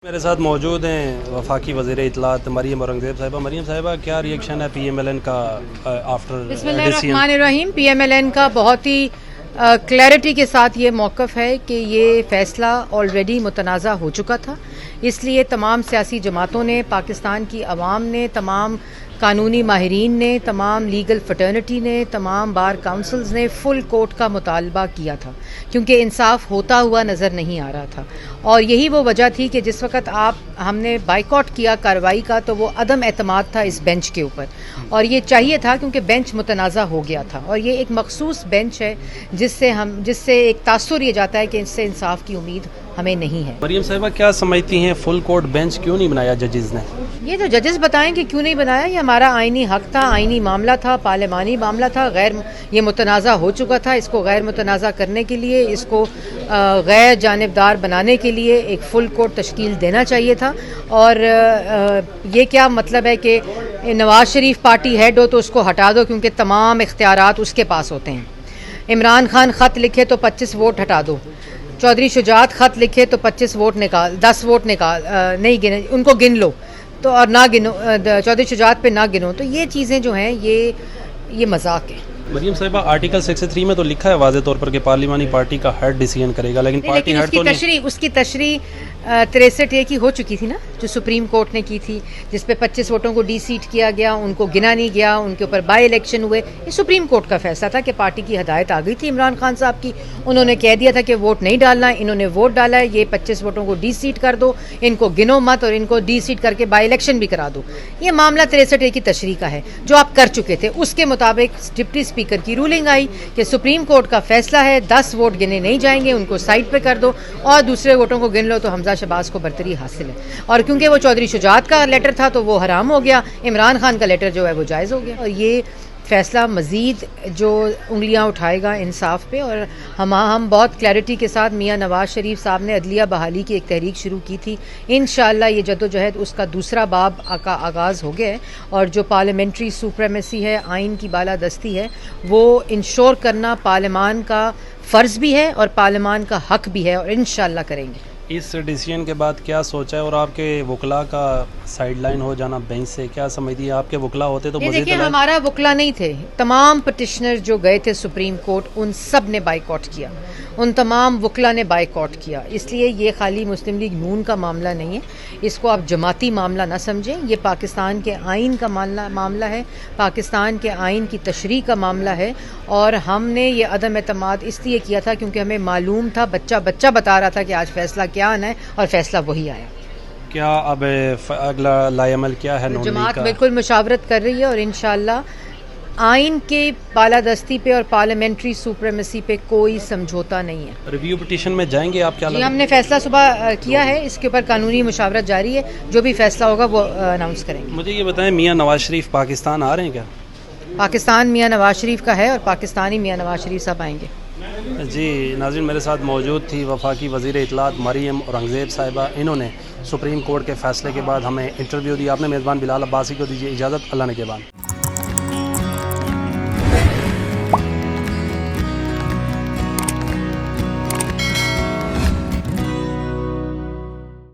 میرے ساتھ موجود ہیں وفاقی وزیر اطلاعات مریم اورنگزیب صاحبہ۔ مریم صاحبہ، کیا ری ایکشن ہے پی ایم ایل این کا آفٹر بسم اللہ الرحمن الرحیم۔ پی ایم ایل این کا بہت ہی کلیئرٹی کے ساتھ یہ موقف ہے کہ یہ فیصلہ آلریڈی متنازع ہو چکا تھا، اس لیے تمام سیاسی جماعتوں نے، پاکستان کی عوام نے، تمام قانونی ماہرین نے، تمام لیگل فٹرنٹی نے، تمام بار کاؤنسلز نے فل کورٹ کا مطالبہ کیا تھا، کیونکہ انصاف ہوتا ہوا نظر نہیں آ رہا تھا۔ اور یہی وہ وجہ تھی کہ جس وقت ہم نے بائیکاٹ کیا کارروائی کا، تو وہ عدم اعتماد تھا اس بینچ کے اوپر، اور یہ چاہیے تھا کیونکہ بینچ متنازع ہو گیا تھا، اور یہ ایک مخصوص بینچ ہے جس سے ایک تاثر یہ جاتا ہے کہ اس سے انصاف کی امید ہمیں نہیں ہے۔ مریم صاحبہ، کیا سمجھتی ہیں فل کورٹ بینچ کیوں نہیں بنایا ججز نے؟ یہ تو ججز بتائیں کہ کیوں نہیں بنایا، یہ ہمارا آئینی حق تھا، آئینی معاملہ تھا، پارلیمانی معاملہ تھا، یہ متنازع ہو چکا تھا۔ اس کو غیر متنازع کرنے کے لیے، اس کو غیر جانبدار بنانے کے لیے ایک فل کورٹ تشکیل دینا چاہیے تھا۔ اور یہ کیا مطلب ہے کہ نواز شریف پارٹی ہیڈ ہو تو اس کو ہٹا دو کیونکہ تمام اختیارات اس کے پاس ہوتے ہیں؟ عمران خان خط لکھے تو 25 ووٹ ہٹا دو، چودھری شجاعت خط لکھے تو 10 ووٹ نکال نہیں گنے، ان کو گن لو تو، اور نہ گنو، چودھری شجاعت پہ نہ گنو، تو یہ چیزیں جو ہیں یہ مذاق ہے۔ مریم صاحبہ، آرٹیکل 63 میں تو لکھا ہے واضح طور پر کہ پارلیمانی پارٹی کا ہیڈ ڈیسیژن کرے گا، لیکن پارٹی ہیڈ تو نہیں۔ اس کی تشریح 63A کی ہو چکی تھی نا، جو سپریم کورٹ نے کی تھی، جس پہ 25 ووٹوں کو ڈی سیٹ کیا گیا، ان کو گنا نہیں گیا، ان کے اوپر بائی الیکشن ہوئے۔ یہ سپریم کورٹ کا فیصلہ تھا کہ پارٹی کی ہدایت آ گئی تھی عمران خان صاحب کی، انہوں نے کہہ دیا تھا کہ ووٹ نہیں ڈالنا، انہوں نے ووٹ ڈالا ہے، یہ 25 ووٹوں کو ڈی سیٹ کر دو، ان کو گنو مت، اور ان کو ڈی سیٹ کر کے بائی الیکشن بھی کرا دو۔ یہ معاملہ 63A کی تشریح کا ہے جو آپ کر چکے تھے۔ اس کے مطابق ڈپٹی اسپیکر کی رولنگ آئی کہ سپریم کورٹ کا فیصلہ ہے، 10 ووٹ گنے نہیں جائیں گے، ان کو سائڈ پہ کر دو اور دوسرے ووٹوں کو گن لو، تو حمزہ شہباز کو برتری حاصل ہے۔ اور کیونکہ وہ چودھری شجاعت کا لیٹر تھا تو وہ حرام ہو گیا، عمران خان کا لیٹر جو ہے وہ جائز ہو گیا۔ اور یہ فیصلہ مزید جو انگلیاں اٹھائے گا انصاف پہ، اور ہم بہت کلیئرٹی کے ساتھ، میاں نواز شریف صاحب نے عدلیہ بحالی کی ایک تحریک شروع کی تھی، انشاءاللہ یہ جدوجہد اس کا دوسرا باب کا آغاز ہو گیا ہے، اور جو پارلیمنٹری سپریمیسی ہے، آئین کی بالادستی ہے، وہ انشور کرنا پارلیمان کا فرض بھی ہے اور پارلیمان کا حق بھی ہے، اور انشاءاللہ کریں گے۔ اس ڈیسیژن کے بعد کیا سوچا ہے؟ اور آپ کے وکلاء کا سائیڈ لائن ہو جانا بینچ سے، کیا سمجھتی ہے؟ آپ کے وکلاء ہوتے تو مزید دیکھیں، ہمارا وکلاء نہیں تھے، تمام پٹیشنر جو گئے تھے سپریم کورٹ، ان سب نے بائیکاٹ کیا، ان تمام وکلاء نے بائیکاٹ کیا۔ اس لیے یہ خالی مسلم لیگ نون کا معاملہ نہیں ہے، اس کو آپ جماعتی معاملہ نہ سمجھیں، یہ پاکستان کے آئین کا معاملہ ہے، پاکستان کے آئین کی تشریح کا معاملہ ہے۔ اور ہم نے یہ عدم اعتماد اس لیے کیا تھا کیونکہ ہمیں معلوم تھا، بچہ بتا رہا تھا کہ آج فیصلہ کیا آنا ہے، اور فیصلہ وہی آیا۔ کیا اب اگلا لائے عمل کیا ہے؟ جماعت بالکل مشاورت کر رہی ہے، اور انشاءاللہ آئین کے بالادستی پہ اور پارلیمنٹری سپریمیسی پہ کوئی سمجھوتا نہیں ہے۔ ریویو پٹیشن میں جائیں گے آپ؟ کیا جی، ہم نے فیصلہ صبح کیا ہے، اس کے اوپر قانونی مشاورت جاری ہے، جو بھی فیصلہ ہوگا وہ اناؤنس کریں گے۔ مجھے یہ بتائیں، میاں نواز شریف پاکستان آ رہے ہیں کیا؟ پاکستان میاں نواز شریف کا ہے، اور پاکستانی میاں نواز شریف صاحب آئیں گے۔ جی ناظرین، میرے ساتھ موجود تھی وفاقی وزیر اطلاعات مریم اورنگزیب صاحبہ۔ انہوں نے سپریم کورٹ کے فیصلے کے بعد ہمیں انٹرویو دیا۔ آپ نے میزبان بلال عباسی کو دیجیے اجازت، اللہ نے کے بعد۔